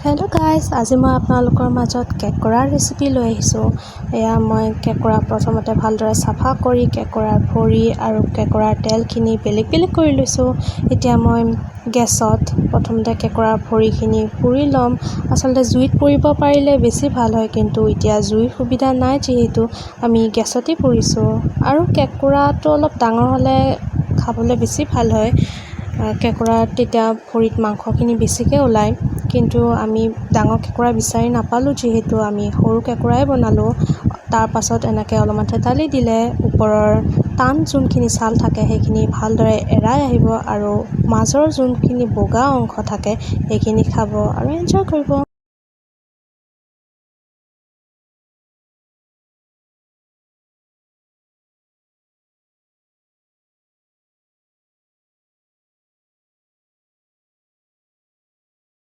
Hello' guys, আজি মই আপোনালোকৰ মাজত কেকৰাৰ ৰেচিপি লৈ আহিছোঁ। এয়া মই কেকৰা প্ৰথমতে ভালদৰে চাফা কৰি কেকৰাৰ ভৰি আৰু কেকৰাৰ তেলখিনি বেলেগ বেলেগ কৰি লৈছোঁ। এতিয়া মই গেছত প্ৰথমতে কেকৰাৰ ভৰিখিনি পুৰি ল'ম। আচলতে জুইত পুৰিব পাৰিলে বেছি ভাল হয়, কিন্তু এতিয়া জুইৰ সুবিধা নাই যিহেতু আমি গেছতেই পুৰিছোঁ। আৰু কেকৰাটো অলপ ডাঙৰ হ'লে খাবলৈ বেছি ভাল হয়। কেকৰাত তেতিয়া ভৰিত মাংসখিনি বেছিকৈ ওলায়, কিন্তু আমি ডাঙৰ কেকৰা বিচাৰি নাপালোঁ যিহেতু আমি সৰু কেকৰাই বনালোঁ। তাৰ পাছত এনেকৈ অলপমান থেতালি দিলে ওপৰৰ টান যোনখিনি ছাল থাকে সেইখিনি ভালদৰে এৰাই আহিব, আৰু মাজৰ যোনখিনি বগা অংশ থাকে সেইখিনি খাব আৰু এনজয় কৰিব।